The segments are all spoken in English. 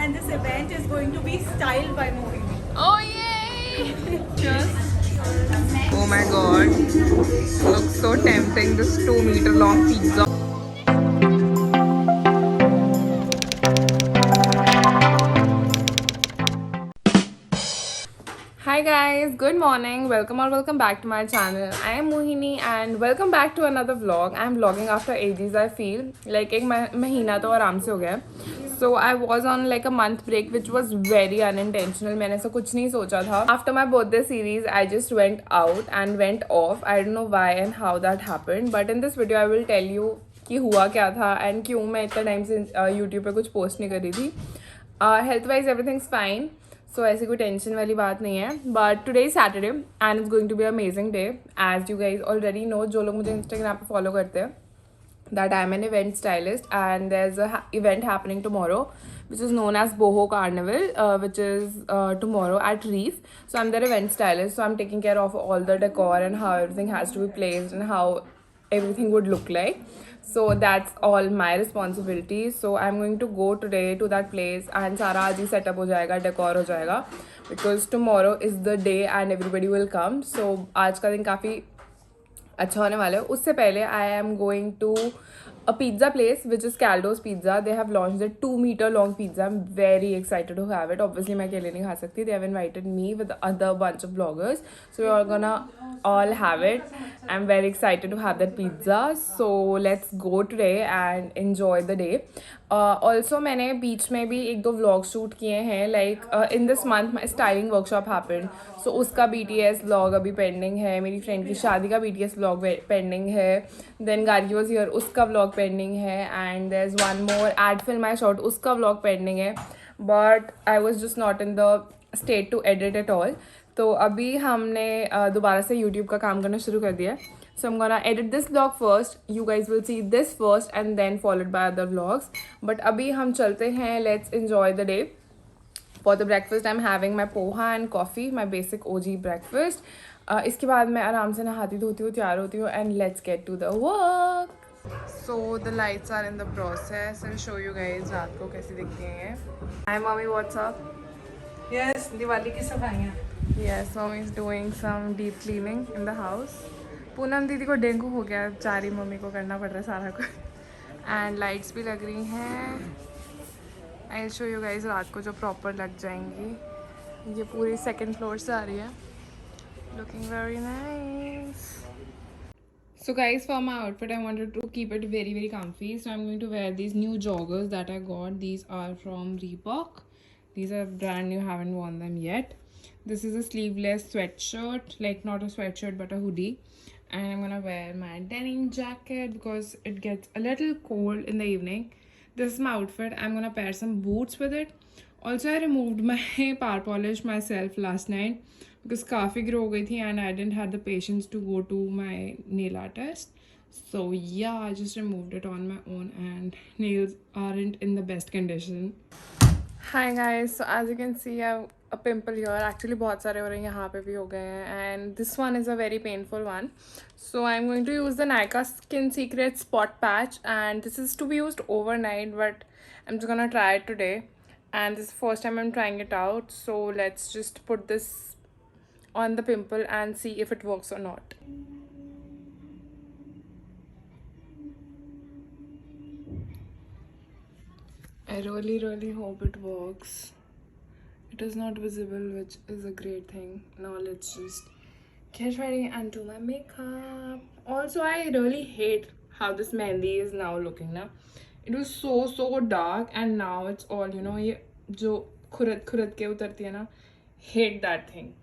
and this event is going to be styled by Mohini. Oh yay! Cheers. Oh my god. Looks so tempting, this 2 meter long pizza. Hi guys, good morning. Welcome or welcome back to my channel. I am Mohini and welcome back to another vlog. I am vlogging after ages. I feel like एक महीना तो आराम से हो गया. So I was on like a month break which was very unintentional. मैंने ऐसा कुछ नहीं सोचा था. After my birthday series, I just went out and went off. I don't know why and how that happened. But in this video, I will tell you कि हुआ क्या था and क्यों मैं इतना टाइम से YouTube पे कुछ पोस्ट नहीं कर रही थी. Health wise everything's fine. सो ऐसी कोई टेंशन वाली बात नहीं है. But today is Saturday and it's going to be amazing day. As you guys already know, जो लोग मुझे इंस्टाग्राम पे फॉलो करते हैं, that I'm an event stylist and there's a event happening tomorrow which is known as Boho Carnival, which is tomorrow at Reef. So I'm their event stylist, so I'm taking care of all the decor and how everything has to be placed and how everything would look like. So that's all my responsibility. So I'm going to go today to that place and सारा आज ही setup हो जाएगा, decor हो जाएगा, because tomorrow is the day and everybody will come. So आज का दिन काफ़ी अच्छा होने वाला है. उससे पहले I am going to a pizza place which is Caldo's Pizza. They have launched a 2 meter long pizza. I'm very excited to have it. Obviously मैं अकेले नहीं खा सकती. They have invited me with other bunch of bloggers, so we're all gonna all have it. I'm very excited to have that pizza. So let's go today and enjoy the day. Also मैंने बीच में भी एक दो vlog shoot किए हैं. Like in this month my styling workshop happened. So उसका BTS vlog अभी pending है. मेरी friend की शादी का BTS vlog pending है. Then Gargi was here, उसका vlog pending है. And there's one more ad film I shot, उसका vlog pending है. But I was just not in the state to edit at all. तो अभी हमने दोबारा से YouTube का काम करना शुरू कर दिया. So I'm gonna edit this vlog first. You guys will see this first and then followed by other vlogs. But अभी हम चलते हैं. Let's enjoy the day. For the breakfast, I'm having my poha and coffee, my basic OG breakfast. इसके बाद मैं आराम से नहाती धोती हूँ, तैयार होती हूँ, and let's get to the work. So the lights are in the process. I'll show you guys रात को कैसी दिखती हैं. Hi mommy, what's up? Yes, Diwali की सफाइयाँ. Yes, mommy is doing some deep cleaning in the house. Poonam दीदी को dengue हो गया, चारी मम्मी को करना पड़ रहा है सारा कुछ. एंड लाइट्स भी लग रही हैं. आई विल शो यू गाइज रात को जो प्रॉपर लग जाएंगी. ये पूरी सेकंड फ्लोर से आ रही है. Looking very nice. So guys, for my outfit I wanted to keep it very comfy, so I'm going to wear these new joggers that I got. These are from Reebok. These are brand new, haven't worn them yet. This is a sleeveless sweatshirt, like not a sweatshirt but a hoodie. And I'm gonna wear my denim jacket because it gets a little cold in the evening. This is my outfit. I'm gonna pair some boots with it. Also, I removed my power polish myself last night because काफ़ी grow हो गई थी and I didn't have the patience to go to my nail artist. So yeah, I just removed it on my own and nails aren't in the best condition. Hi guys, so as you can see I have a pimple here. Actually बहुत सारे हो रहे हैं, यहाँ पे भी हो गए हैं, and this one is a very painful one. So I'm going to use the Nykaa Skin Secret Spot Patch, and this is to be used overnight, but I'm just gonna try it today. And this is the first time I'm trying it out, so let's just put this on the pimple and see if it works or not. I really hope it works. It is not visible, which is a great thing. Now let's just get ready and do my makeup. Also, I really hate how this mehndi is now looking now. It was so dark and now it's all, you know, ये जो खुरद के उतरती है ना, hate that thing.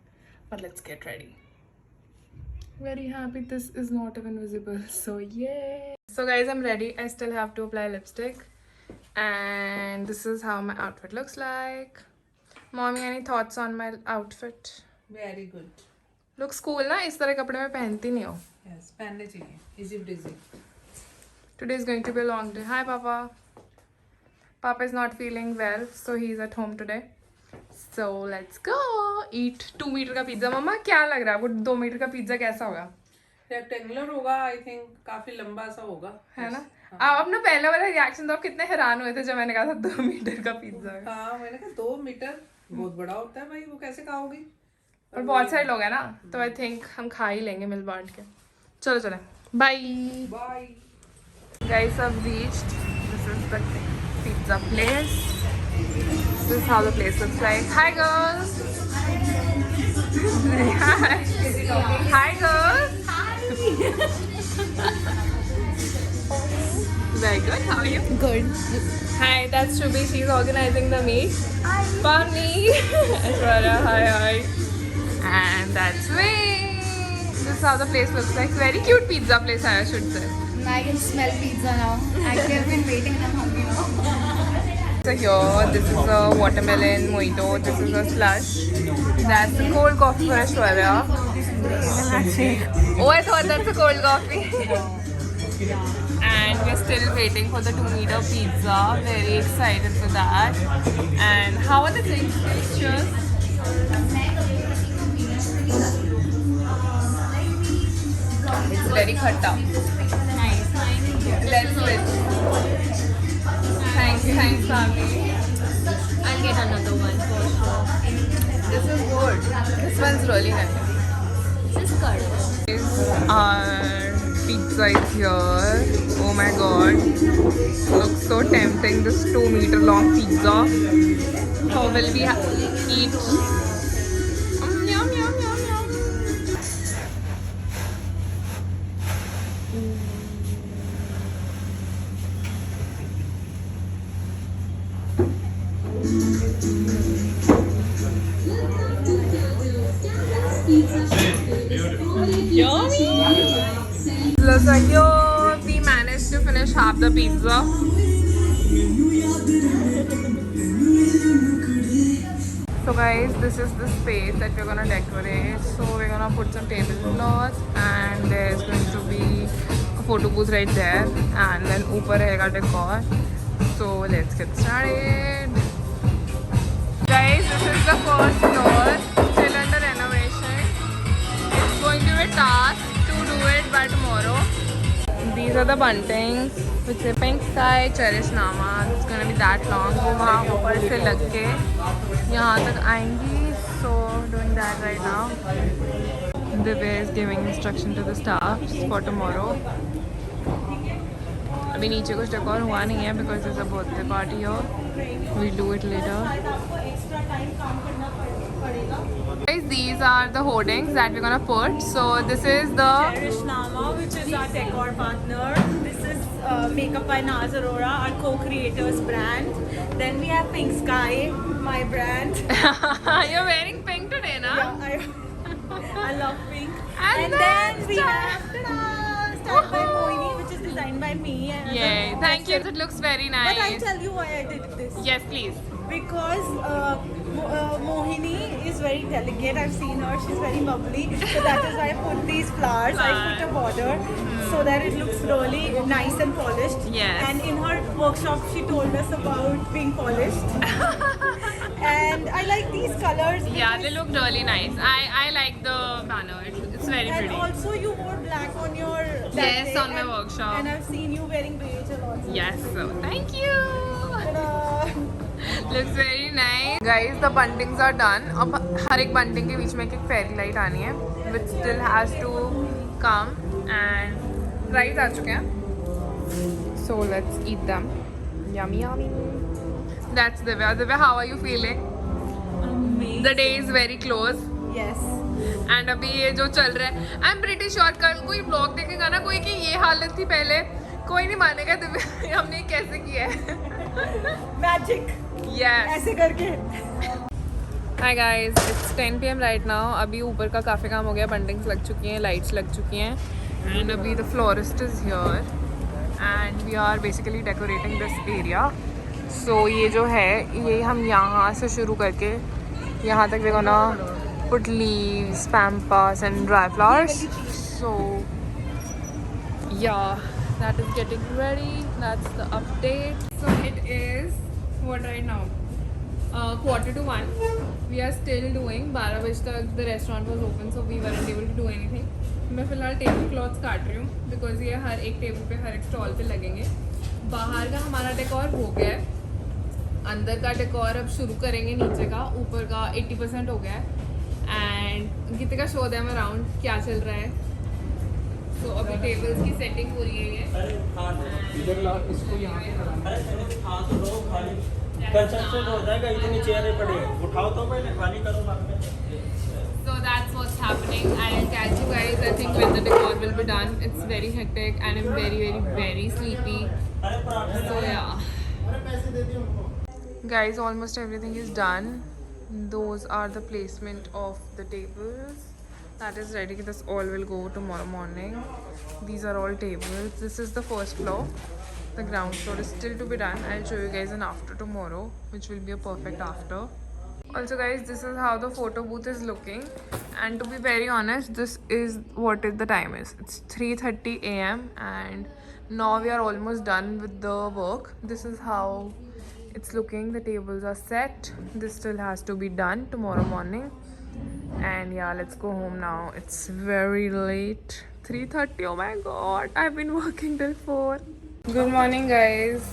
But let's get ready. Very happy this is not even visible, so yay. So guys, I'm ready. I still have to apply lipstick. And this is how my outfit looks like. Mommy, any thoughts on my outfit? Very good. Looks cool ना? इस तरह कपड़े मैं पहनती नहीं हूँ. Yes, पहनने चाहिए. Easy breezy. Today is going to be a long day. Hi Papa. Papa is not feeling well, so he's at home today. So let's go eat 2 meter का पिज्जा. मम्मा क्या लग रहा है आपको 2 मीटर का पिज्जा कैसा होगा? रेक्टेंगुलर होगा, आई थिंक काफी लंबा सा होगा, है ना? आप अपना पहले वाला रिएक्शन तो आप कितने हैरान हुए थे जब मैंने कहा था 2 मीटर का पिज्जा है। हाँ मैंने कहा 2 मीटर बहुत बड़ा होता है भाई, वो कैसे खाओगी। और बहुत सारे लोग हैं ना, तो आई थिंक हम खा ही लेंगे मिल बांट के। चलो चलो बाय बाय। गाइस, अब reached, this is the pizza place, this is how the place looks like. Hi girls, hi girls, very good, how are you? Good. Hi, that's Shubhi. She's organizing the meet. Hi. Pavni. Ashwarya, hi. And that's me. This is how the place looks like. Very cute pizza place, I should say. I can smell pizza now. Actually, I've been waiting and I'm hungry now. So here, this is a watermelon mojito. This is a slush. That's a cold coffee for Ashwarya. Oh, I thought that's a cold coffee. And we're still waiting for the 2-meter pizza. Very excited for that. And how are the drinks? Cheers. It's very khatta. Nice. Let's switch. Thanks, Sami. I'll get another one for sure. This is good. This one's really nice. This is good. Our pizza is here. Oh my god. Looks so tempting, this 2-meter long pizza. How will we eat? Yum, yum, yum, yum. Yummy! Looks like, yo, we managed to finish half the pizza. So guys, this is the space that we're gonna decorate. So we're gonna put some tablecloths and there's going to be a photo booth right there, and then upar rahega decor. So let's get started. Guys, this is the first floor, still under renovation. It's going to be a task to do it by tomorrow. These are the buntings which say Pink Sky, Cherish Nama. It's gonna be that long. वो वहाँ ऊपर से लग के यहाँ तक आएंगी. So doing that right now. Divya is giving instruction to the staff for tomorrow. अभी नीचे कुछ डेकोर हुआ नहीं है because there's a birthday party here. We'll do it later. Guys, these are the hoardings that we're gonna put. So this is the Cherish Nama, which is our decor partner. This is Makeup by Naz Arora, our co-creators brand. Then we have Pink Sky, my brand. you're wearing pink today, na? Yeah, I love pink. And then we then have Style by Mohini, which is designed by me. And Yay, thank you. It looks very But I'll nice. tell you why I did this. Yes, please. Because Mohini is very delicate. I've seen her. She's very bubbly. So that is why I put these flowers. I put a border so that it looks really nice and polished. Yes. And in her workshop, she told us about being polished. And I like these colors. Yeah, they look really nice. I like the banner. It's very And pretty. also you wore black on your that Yes, day, on my workshop. And I've seen you wearing beige a lot. Yes, so thank you. Ta-da. Looks very nice. Guys, the buntings are done. अब हर एक bunting के बीच में एक fairy light आनी है, which still has to come, and rice आ चुके हैं. So let's eat them. Yummy, yummy. That's Divya. Divya, how are you feeling? Amazing. The day is very close. Yes. And अभी ये जो चल रहा है, आई एम प्रीटी श्योर कल कोई ब्लॉग देखेगा ना कोई कि ये हालत थी पहले, कोई नहीं मानेगा दिव्या हमने कैसे किया है. Magic. Yes. ऐसे करके. Hi guys, it's 10 PM right now. अभी ऊपर का काफ़ी काम हो गया, बंटिंग्स लग चुकी हैं, लाइट्स लग चुकी हैं, एंड अभी the florist is here and we are basically decorating this area. So ये जो है ये हम यहाँ से शुरू करके यहाँ तक we gonna put leaves, pampas and dry flowers. So yeah, that is getting ready. That's the update. So it is what right now? 1:45. We are still doing 12 बजे तक the restaurant was open, so we weren't able to do anything. मैं फ़िलहाल table clothes काट रही हूँ because ये हर एक table पे हर एक स्टॉल पे लगेंगे. बाहर का हमारा डेकोर हो गया है, अंदर का डेकोर अब शुरू करेंगे, नीचे का, ऊपर का 80% हो गया है। And Geetika show them around क्या चल रहा है। तो अभी टेबल्स की सेटिंग हो रही है ये। कंस्ट्रक्शन हो जाएगा, इतनी चेयरें पड़ी हैं, उठाओ तो पहले, खाली करो बाद में। So that's what's happening. I'll catch you guys, I think, when the decor will be done. It's very hectic and I'm very sleepy. So yeah. Guys, almost everything is done. Those are the placement of the tables. That is ready. This all will go tomorrow morning. These are all tables. This is the first floor. The ground floor is still to be done. I'll show you guys an after tomorrow, which will be a perfect after. Also guys, this is how the photo booth is looking, and to be very honest, this is what the time is. It's 3:30 a.m. and now we are almost done with the work. This is how it's looking. The tables are set. This still has to be done tomorrow morning. And yeah, let's go home now. It's very late. 3:30. Oh my god, I've been working till 4. Good morning guys.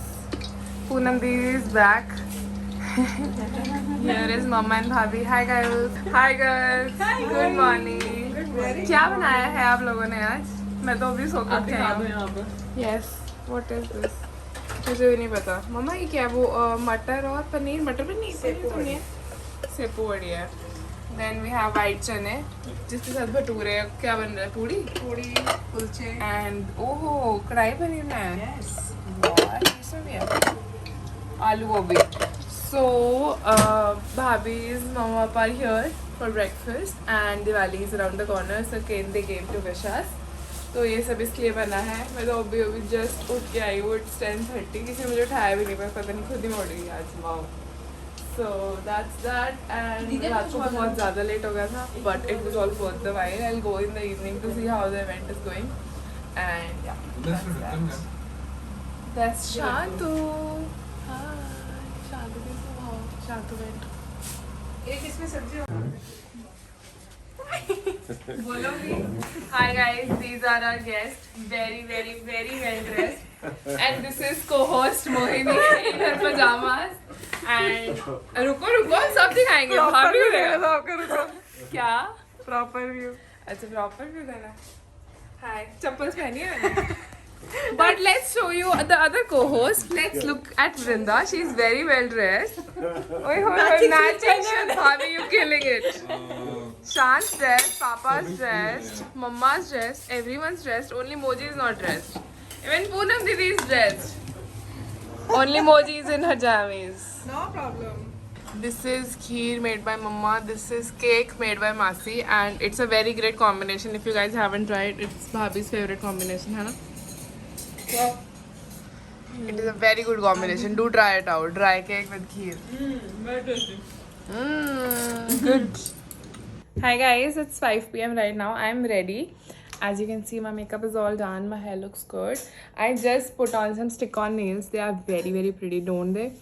Poonam Devi is back. Here is Mama and Bhabhi. Hi guys. Hi girls. Good morning. क्या बनाया है आप लोगों ने आज? मैं तो अभी सो के उठी हूँ। Yes. What is this? मुझे भी नहीं पता। मम्मा ये क्या है? वो मटर और पनीर, मटर पनीर तो नहीं है। सेपू वड़ी है। Then we have white चने जिसके साथ भटूरे। क्या बन रहा है? पूड़ी कुलचे and ओहो कढ़ाई पनीर में है। Yes What? इसमें भी है आलू गोभी। So Bhabhi's mama are here for breakfast and Diwali is around the corner, so they came to wish us. तो ये सब इसलिए बना है। मैं तो अभी जस्ट उठ के आई हूँ। It's 10:30। किसी ने मुझे उठाया भी नहीं, मैं पता नहीं खुद ही मोड़ गई आज। Wow. So that's that, and रात को बहुत ज़्यादा लेट हो गया था, but it was all worth the while. I'll go in the evening to see how the event is going, and yeah, that's that. That's Shantu. Hi, Shantu कैसे हो? Shantu went. एक इसमें सब्जी बोलोगी? Hi guys, these are our guests. Very well dressed. And this is co-host Mohini in her pajamas. And रुको सब दिखाएंगे। भाभी को देखो आपका रुको। क्या? Proper view. अच्छा proper view देना। Hi, चप्पल पहनी है मैंने। But let's show you the other co-host. Let's look at Vrinda. She's very well dressed. Matching shit. Bhabhi, you killing it. Shant's dressed, Papa's dressed, Mama's dressed, everyone's dressed. Only Moji is not dressed. Even Poonam Didi is dressed. Only Moji is in her jammies. No problem This is kheer made by Mama. This is cake made by Masi, and it's a very great combination. If you guys haven't tried, it's Bhabhi's favorite combination, है ना? It is a very good combination. Do try it out. Dry cake with kheer. very tasty Good. Hi guys, it's 5 p.m. right now. I'm ready. As you can see, my makeup is all done. My hair looks good. I just put on some stick-on nails. They are very pretty, don't they?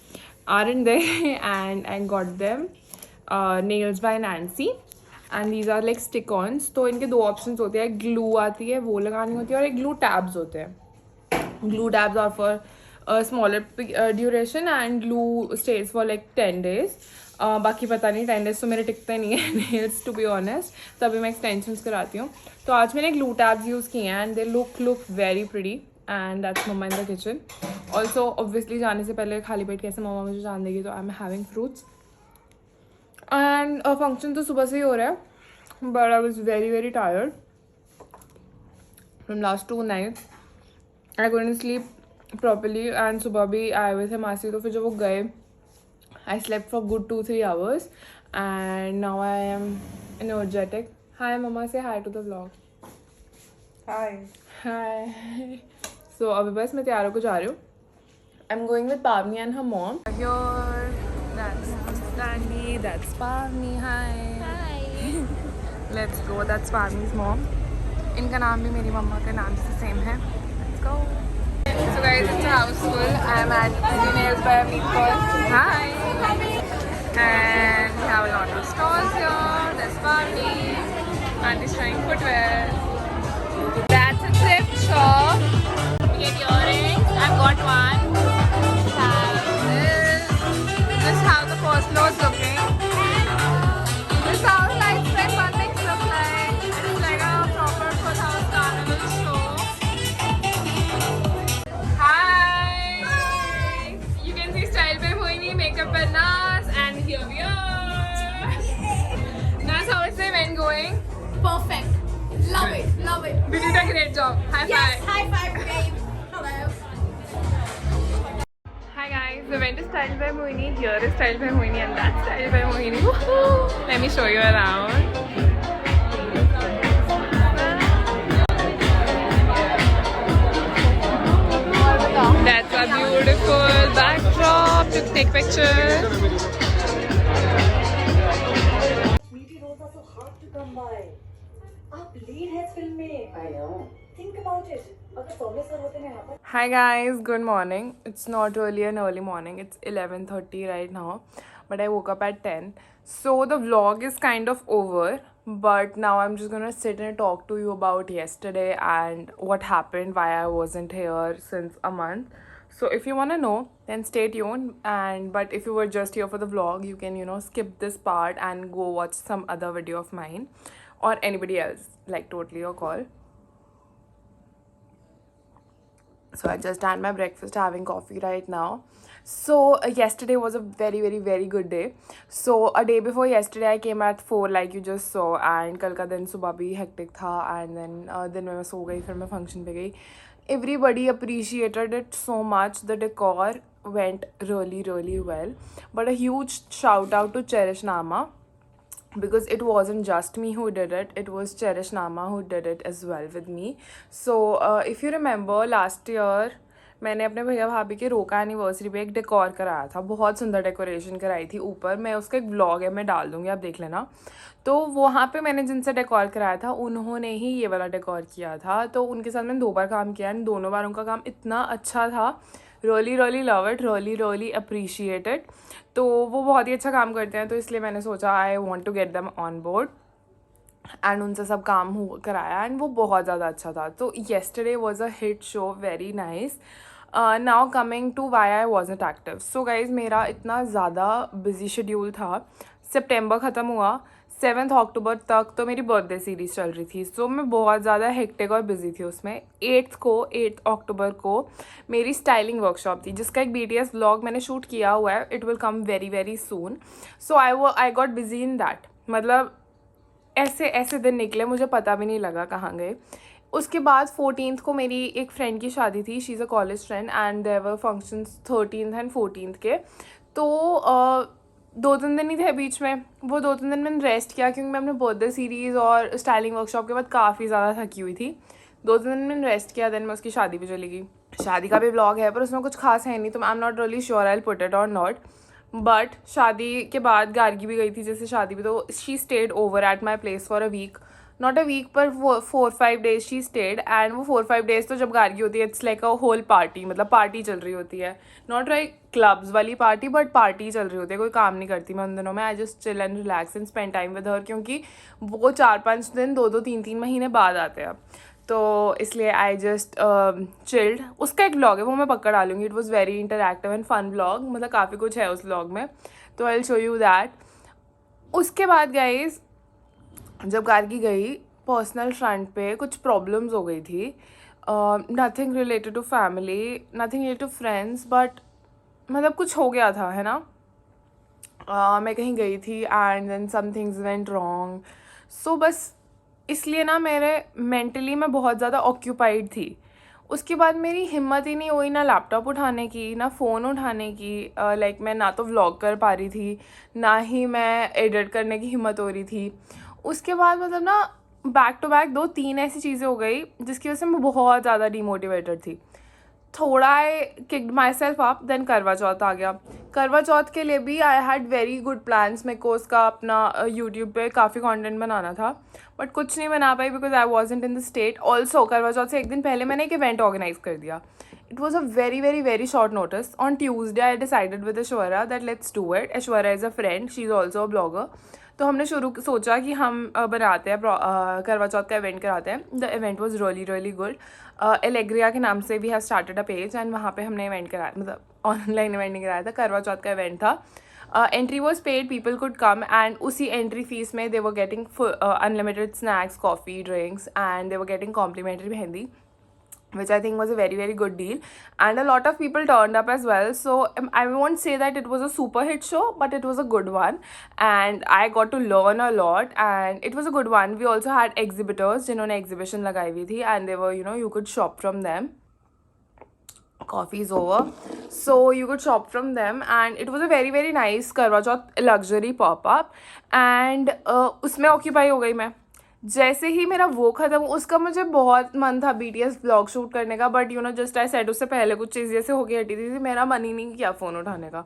Aren't they? And I got them nails by Nancy. And these are like stick-ons. तो इनके दो options होते हैं. Glue आती है, वो लगानी होती है, और एक glue tabs होते हैं. Glue tabs are for a smaller duration and glue stays for like 10 days. बाकी पता नहीं, 10 days तो मेरे टिकते नहीं है nails to be honest. तभी मैं extensions कराती हूँ. तो आज मैंने glue tabs यूज़ किए हैं and they look very pretty. And that's Mama in the kitchen. Also, obviously जाने से पहले खाली पेट कैसे मम्मा मुझे जान देगी, तो I'm having fruits. And function तो सुबह से ही हो रहा है, but I was very tired from last 2 nights. I couldn't sleep properly and सुबह भी आए हुए थे मासी, तो फिर जब वो गए I slept for good 2-3 hours and now I am energetic. Hi Mama, say hi to the vlog. Hi Hi. So अभी बस मैं तैयार होकर जा रही हूँ. I'm going with Pavni and her mom. Here, that's Dandy, that's Pavni. Hi. Let's go. That's Pavni's mom. इनका नाम भी मेरी मम्मा के नाम से सेम है. Let's go. So guys, it's a house full. I'm at Didi Nails by Meatball. Hi. And we have a lot of stalls here. There's Pavni. And he's trying footwear. That's a thrift shop. Get earrings I've got one. This is how the first floor is looking. This is how lights and fun things look like. It's like a proper full house carnival show. Hi! You can see Style by Mohini, Makeup by Nas, and here we are. Nas, how is the event going? Perfect. Love it. Love it. We did a great job. High Yes. five. High five, babe. Hello. Hi guys, the event is Style by Mohini. Here is Style by Mohini and that's Style by Mohini. Woohoo! Let me show you around. That's a beautiful backdrop to take pictures. Meaty roles are so hard to come by. आप lead है film में. I know. Think about it. अगर सोमे sir होते ना यहाँ पर. Hi guys, good morning. It's not really an early morning. It's 11:30 right now, but I woke up at 10. So the vlog is kind of over, but now I'm just gonna sit and talk to you about yesterday and what happened, why I wasn't here since a month. So if you wanna know, then stay tuned. But if you were just here for the vlog, you can skip this part and go watch some other video of mine or anybody else, like totally your call. So I just had my breakfast, having coffee right now. So yesterday was a very very very good day. So a day before yesterday I came at 4 like you just saw, and कल का दिन सुबह भी hectic था, and then दिन में मैं सो गई, फिर मैं function पे गई. Everybody appreciated it so much. The decor went really really well. But a huge shout out to Cherish Nama, because it wasn't just me who did it, it was Cherish Nama who did it as well with me. So if you remember last year मैंने अपने भैया भाभी के रोका anniversary पे एक decor कराया था, बहुत सुंदर डेकोरेशन कराई थी ऊपर. मैं उसका एक व्लॉग है, मैं डाल दूँगी, आप देख लेना. तो वहाँ पे मैंने जिनसे डेकोर कराया था उन्होंने ही ये वाला डेकोर किया था. तो उनके साथ मैंने 2 बार काम किया एंड दोनों बार उनका काम इतना अच्छा था. really really love it, really appreciate it. तो वो बहुत ही अच्छा काम करते हैं, तो इसलिए मैंने सोचा I want to get them on board and उनसे सब काम कराया एंड वो बहुत ज़्यादा अच्छा था. तो yesterday was a hit show, very nice. Now coming to why I wasn't active. So guys, मेरा इतना ज़्यादा busy schedule था. सितंबर ख़त्म हुआ, 7 अक्टूबर तक तो मेरी बर्थडे सीरीज़ चल रही थी. सो मैं बहुत ज़्यादा हेक्टिक और बिजी थी उसमें. 8 अक्टूबर को मेरी स्टाइलिंग वर्कशॉप थी, जिसका एक BTS व्लॉग मैंने शूट किया हुआ है. It will come very very soon. So I got busy in that. मतलब ऐसे दिन निकले, मुझे पता भी नहीं लगा कहाँ गए. उसके बाद 14th को मेरी एक फ्रेंड की शादी थी. She is a college friend and there were functions 13th and 14th के. तो 2-3 दिन ही थे बीच में. वो 2-3 दिन मैंने रेस्ट किया क्योंकि मैं अपने बर्थडे सीरीज़ और स्टाइलिंग वर्कशॉप के बाद काफ़ी ज़्यादा थकी हुई थी. 2-3 दिन मैंने रेस्ट किया. देन मैं उसकी शादी पे चली गई. शादी का भी व्लॉग है पर उसमें कुछ खास है नहीं, तो I am not really sure I will put it और नॉट. बट शादी के बाद गार्गी भी गई थी जैसे शादी पे, तो she stayed over at my place for a week. Not a week पर 4-5 days शी स्टेड. एंड वो 4-5 days तो जब गार्गी होती है it's like a whole party, मतलब पार्टी चल रही होती है. नॉट लाइक क्लब्स वाली पार्टी, बट पार्टी चल रही होती है. कोई काम नहीं करती मैं उन दिनों में. I just chill and relax and spend time with her, क्योंकि वो 4-5 दिन 2-2 3-3 महीने बाद आते हैं. तो इसलिए आई जस्ट चिल्ड. उसका एक व्लॉग है, वो मैं पक्का डालूंगी. It was very interactive and fun vlog, मतलब काफ़ी कुछ है उस व्लॉग में, तो I will show you that. उसके बाद गाइज जब गार्गी गई, पर्सनल फ्रंट पे कुछ प्रॉब्लम्स हो गई थी. Nothing related to family, nothing related to friends, but मतलब कुछ हो गया था, है ना. मैं कहीं गई थी and then some things went wrong. So बस इसलिए ना मेरे मेंटली मैं बहुत ज़्यादा ऑक्यूपाइड थी. उसके बाद मेरी हिम्मत ही नहीं हुई ना लैपटॉप उठाने की, ना फ़ोन उठाने की. लाइक मैं ना तो व्लॉग कर पा रही थी, ना ही मैं एडिट करने की हिम्मत हो रही थी. उसके बाद मतलब ना बैक टू बैक 2-3 ऐसी चीज़ें हो गई जिसकी वजह से मैं बहुत ज़्यादा डीमोटिवेटेड थी. थोड़ा I kicked my self up. Then Karva Chauth आ गया. करवा चौथ के लिए भी I had very good plans. मेरे को उसका अपना यूट्यूब पे काफ़ी कंटेंट बनाना था, बट कुछ नहीं बना पाई because I wasn't in the state. Also Karva Chauth से एक दिन पहले मैंने एक इवेंट ऑर्गेनाइज कर दिया. it was a very short notice. On Tuesday I decided with Aishwarya that let's do it. Aishwarya is a friend, she's also a blogger. तो हमने सोचा कि हम बनाते हैं करवा चौथ का इवेंट कराते हैं. The event was really good. Alegria के नाम से we have started a page and वहाँ पे हमने इवेंट कराया, मतलब ऑनलाइन इवेंट नहीं कराया था, करवा चौथ का इवेंट था. Entry was paid, people could come and उसी एंट्री फीस में they were getting unlimited snacks, coffee, drinks and they were getting complimentary mehndi, which I think was a very good deal, and a lot of people turned up as well. So I won't say that it was a super hit show, but it was a good one and I got to learn a lot and it was a good one. We also had exhibitors जिन्होंने exhibition लगाई हुई थी and they were, you know, you could shop from them. Coffee is over, so you could shop from them and it was a very nice करवा चौथ luxury pop-up and उसमें occupy हो गई मैं. जैसे ही मेरा वो ख़त्म, उसका मुझे बहुत मन था BTS ब्लॉग शूट करने का, but you know just I said उससे पहले कुछ चीज़ जैसे होके हटी थी, मेरा मन ही नहीं किया फ़ोन उठाने का.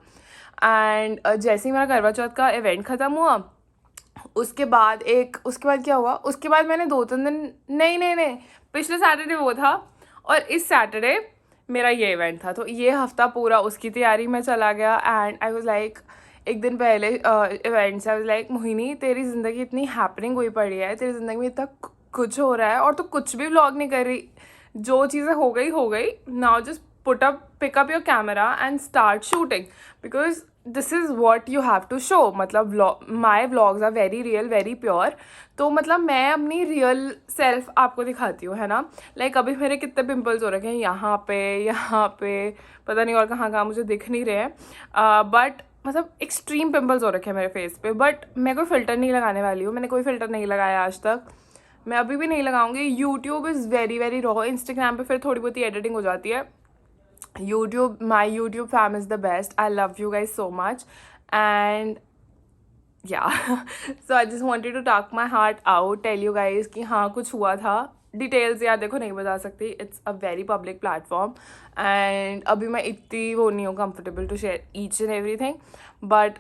एंड जैसे ही मेरा करवा चौथ का इवेंट ख़त्म हुआ, उसके बाद क्या हुआ, उसके बाद मैंने 2-3 दिन नहीं पिछले सैटरडे वो था और इस सैटरडे मेरा ये इवेंट था. तो ये हफ़्ता पूरा उसकी तैयारी में चला गया एंड आई वाज लाइक, एक दिन पहले इवेंट से आई वाज लाइक, मोहिनी तेरी ज़िंदगी इतनी हैपनिंग हुई पड़ी है, तेरी ज़िंदगी में इतना कुछ हो रहा है और तो कुछ भी व्लॉग नहीं कर रही. जो चीज़ें हो गई. Now just pick up your camera and start shooting because this is what you have to show. मतलब my vlogs are very real, very pure. तो मतलब मैं अपनी रियल सेल्फ आपको दिखाती हूँ, है ना. लाइक अभी मेरे कितने पिंपल्स हो रखे हैं यहाँ पे पता नहीं और कहाँ मुझे दिख नहीं रहे हैं, बट मतलब एक्सट्रीम पिंपल्स हो रखे हैं मेरे फेस पे. बट मैं कोई फ़िल्टर नहीं लगाने वाली हूँ, मैंने कोई फ़िल्टर नहीं लगाया आज तक, मैं अभी भी नहीं लगाऊंगी. YouTube is very raw. Instagram पे फिर थोड़ी बहुत ही एडिटिंग हो जाती है. My YouTube fam is the best. I love you guys so much and so I just wanted to talk my heart out, tell you guys कि हाँ कुछ हुआ था. डिटेल्स यार देखो नहीं बता सकती, it's a very public platform and अभी मैं इतनी वो नहीं हूँ comfortable to share each and every thing, but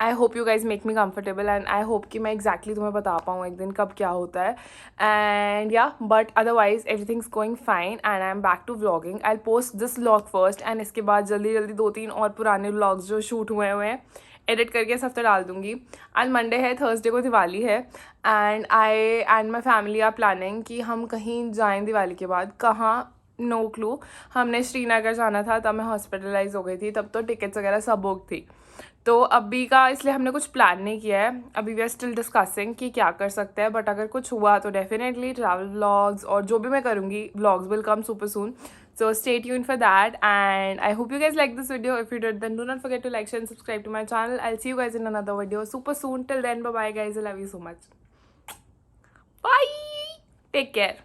I hope you guys make me comfortable and I hope कि मैं एग्जैक्टली तुम्हें बता पाऊँ एक दिन कब क्या होता है. एंड या but otherwise everything's going fine and I am back to vlogging. I post this vlog first and इसके बाद जल्दी 2-3 और पुराने व्लॉग्स जो शूट हुए हैं एडिट करके इस हफ्ते डाल दूँगी. आज मंडे है, थर्सडे को दिवाली है and I and my family are planning कि हम कहीं जाएँ दिवाली के बाद. कहाँ नो क्लू. हमने श्रीनगर जाना था, तब मैं हॉस्पिटलाइज हो गई थी, तब तो टिकट्स वगैरह सब बुक थी. तो अभी का इसलिए हमने कुछ प्लान नहीं किया है. अभी वी आर स्टिल डिस्कसिंग कि क्या कर सकते हैं, बट अगर कुछ हुआ तो डेफिनेटली ट्रैवल व्लॉग्स और जो भी मैं करूँगी vlogs will come super soon. So stay tuned for that and I hope you guys like this video. If you did, then do not forget to like, share and subscribe to my channel. I'll see you guys in another video super soon. Till then, bye bye guys. I love you so much. Bye. Take care.